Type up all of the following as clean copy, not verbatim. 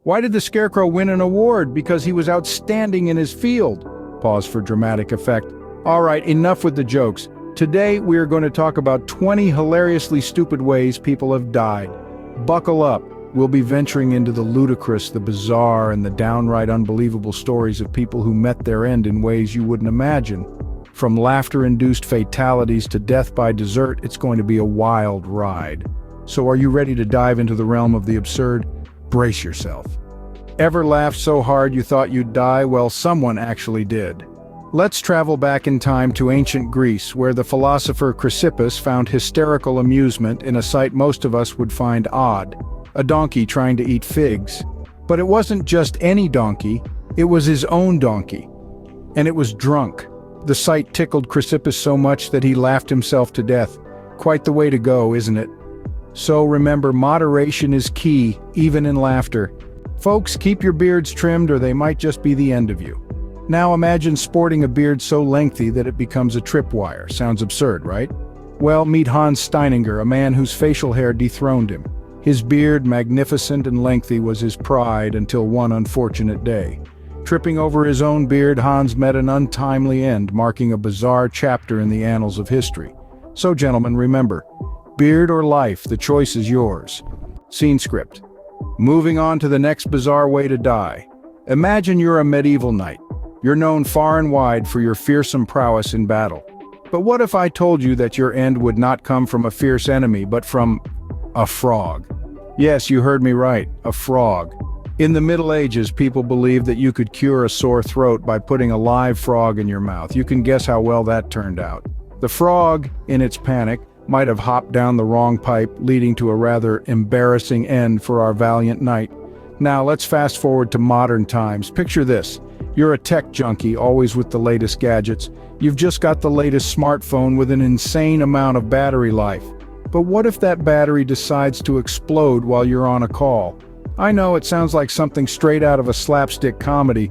Why did the Scarecrow win an award? Because he was outstanding in his field. Pause for dramatic effect. All right, enough with the jokes. Today we are going to talk about 20 hilariously stupid ways people have died. Buckle up. We'll be venturing into the ludicrous, the bizarre, and the downright unbelievable stories of people who met their end in ways you wouldn't imagine. From laughter-induced fatalities to death by dessert, it's going to be a wild ride. So are you ready to dive into the realm of the absurd? Brace yourself. Ever laughed so hard you thought you'd die? Well, someone actually did. Let's travel back in time to ancient Greece, where the philosopher Chrysippus found hysterical amusement in a sight most of us would find odd: a donkey trying to eat figs. But it wasn't just any donkey, it was his own donkey. And it was drunk. The sight tickled Chrysippus so much that he laughed himself to death. Quite the way to go, isn't it? So remember, moderation is key, even in laughter. Folks, keep your beards trimmed or they might just be the end of you. Now imagine sporting a beard so lengthy that it becomes a tripwire. Sounds absurd, right? Well, meet Hans Steininger, a man whose facial hair dethroned him. His beard, magnificent and lengthy, was his pride until one unfortunate day. Tripping over his own beard, Hans met an untimely end, marking a bizarre chapter in the annals of history. So, gentlemen, remember, beard or life, the choice is yours. Scene script. Moving on to the next bizarre way to die. Imagine you're a medieval knight. You're known far and wide for your fearsome prowess in battle. But what if I told you that your end would not come from a fierce enemy, but from a frog? Yes, you heard me right, a frog. In the Middle Ages, people believed that you could cure a sore throat by putting a live frog in your mouth. You can guess how well that turned out. The frog, in its panic, might have hopped down the wrong pipe, leading to a rather embarrassing end for our valiant knight. Now let's fast forward to modern times. Picture this. You're a tech junkie, always with the latest gadgets. You've just got the latest smartphone with an insane amount of battery life. But what if that battery decides to explode while you're on a call? I know it sounds like something straight out of a slapstick comedy,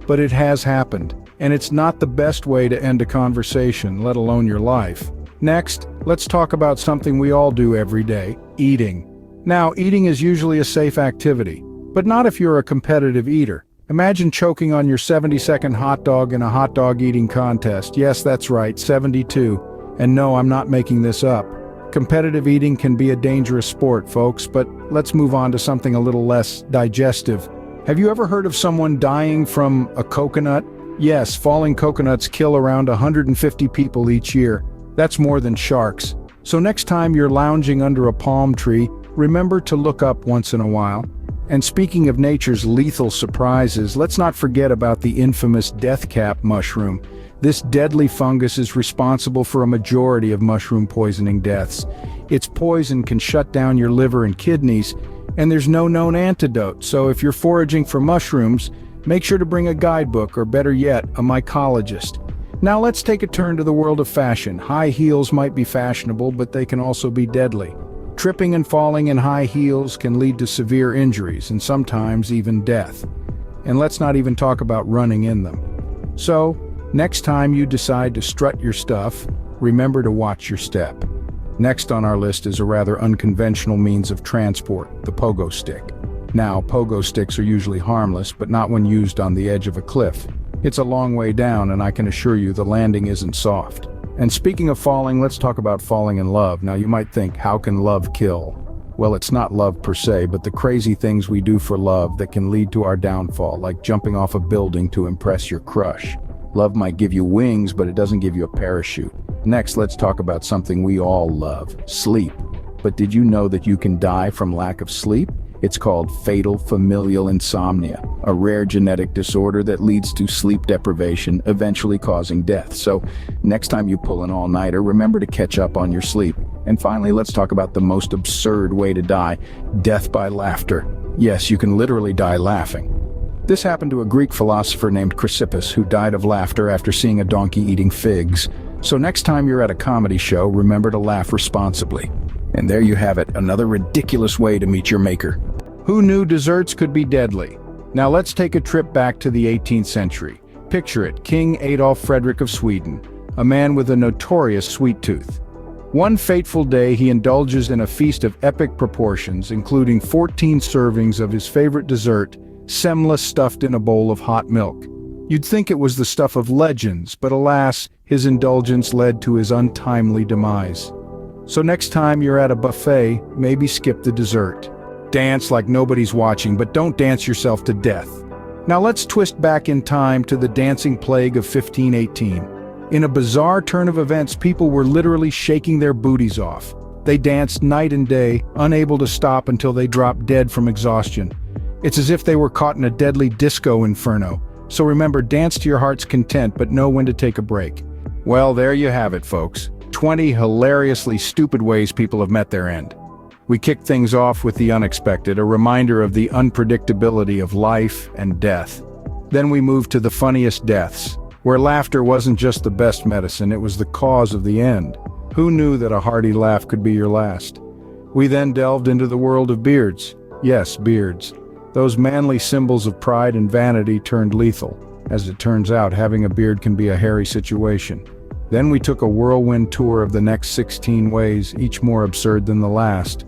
but it has happened, and it's not the best way to end a conversation, let alone your life. Next, let's talk about something we all do every day: eating. Now, eating is usually a safe activity, but not if you're a competitive eater. Imagine choking on your 70-second hot dog in a hot dog eating contest. Yes, that's right, 72. And no, I'm not making this up. Competitive eating can be a dangerous sport, folks, but let's move on to something a little less digestive. Have you ever heard of someone dying from a coconut? Yes, falling coconuts kill around 150 people each year. That's more than sharks. So next time you're lounging under a palm tree, remember to look up once in a while. And speaking of nature's lethal surprises, let's not forget about the infamous death cap mushroom. This deadly fungus is responsible for a majority of mushroom poisoning deaths. Its poison can shut down your liver and kidneys, and there's no known antidote. So if you're foraging for mushrooms, make sure to bring a guidebook, or better yet, a mycologist. Now let's take a turn to the world of fashion. High heels might be fashionable, but they can also be deadly. Tripping and falling in high heels can lead to severe injuries, and sometimes even death. And let's not even talk about running in them. So, next time you decide to strut your stuff, remember to watch your step. Next on our list is a rather unconventional means of transport: the pogo stick. Now, pogo sticks are usually harmless, but not when used on the edge of a cliff. It's a long way down, and I can assure you the landing isn't soft. And speaking of falling, let's talk about falling in love. Now you might think, how can love kill? Well, it's not love per se, but the crazy things we do for love that can lead to our downfall, like jumping off a building to impress your crush. Love might give you wings, but it doesn't give you a parachute. Next, let's talk about something we all love: sleep. But did you know that you can die from lack of sleep? It's called fatal familial insomnia, a rare genetic disorder that leads to sleep deprivation, eventually causing death. So, next time you pull an all-nighter, remember to catch up on your sleep. And finally, let's talk about the most absurd way to die: death by laughter. Yes, you can literally die laughing. This happened to a Greek philosopher named Chrysippus, who died of laughter after seeing a donkey eating figs. So next time you're at a comedy show, remember to laugh responsibly. And there you have it, another ridiculous way to meet your maker. Who knew desserts could be deadly? Now let's take a trip back to the 18th century. Picture it, King Adolf Frederick of Sweden, a man with a notorious sweet tooth. One fateful day, he indulges in a feast of epic proportions, including 14 servings of his favorite dessert, semla stuffed in a bowl of hot milk. You'd think it was the stuff of legends, but alas, his indulgence led to his untimely demise. So next time you're at a buffet, maybe skip the dessert. Dance like nobody's watching, but don't dance yourself to death. Now let's twist back in time to the dancing plague of 1518. In a bizarre turn of events, people were literally shaking their booties off. They danced night and day, unable to stop until they dropped dead from exhaustion. It's as if they were caught in a deadly disco inferno. So remember, dance to your heart's content, but know when to take a break. Well, there you have it, folks. 20 hilariously stupid ways people have met their end. We kicked things off with the unexpected, a reminder of the unpredictability of life and death. Then we moved to the funniest deaths, where laughter wasn't just the best medicine, it was the cause of the end. Who knew that a hearty laugh could be your last? We then delved into the world of beards. Yes, beards. Those manly symbols of pride and vanity turned lethal. As it turns out, having a beard can be a hairy situation. Then we took a whirlwind tour of the next 16 ways, each more absurd than the last.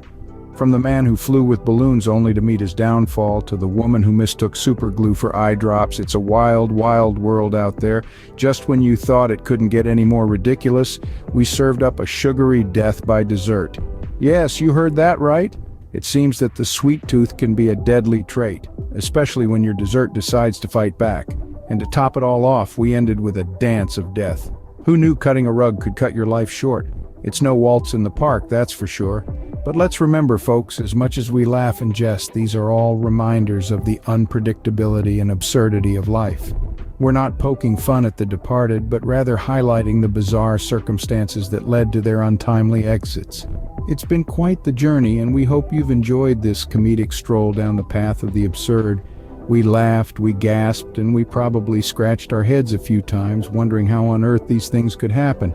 From the man who flew with balloons only to meet his downfall, to the woman who mistook superglue for eye drops, it's a wild, wild world out there. Just when you thought it couldn't get any more ridiculous, we served up a sugary death by dessert. Yes, you heard that right. It seems that the sweet tooth can be a deadly trait, especially when your dessert decides to fight back. And to top it all off, we ended with a dance of death. Who knew cutting a rug could cut your life short? It's no waltz in the park, that's for sure. But let's remember, folks, as much as we laugh and jest, these are all reminders of the unpredictability and absurdity of life. We're not poking fun at the departed, but rather highlighting the bizarre circumstances that led to their untimely exits. It's been quite the journey, and we hope you've enjoyed this comedic stroll down the path of the absurd. We laughed, we gasped, and we probably scratched our heads a few times, wondering how on earth these things could happen.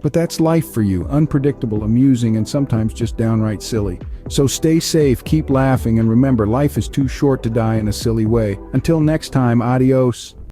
But that's life for you, unpredictable, amusing, and sometimes just downright silly. So stay safe, keep laughing, and remember, life is too short to die in a silly way. Until next time, adios.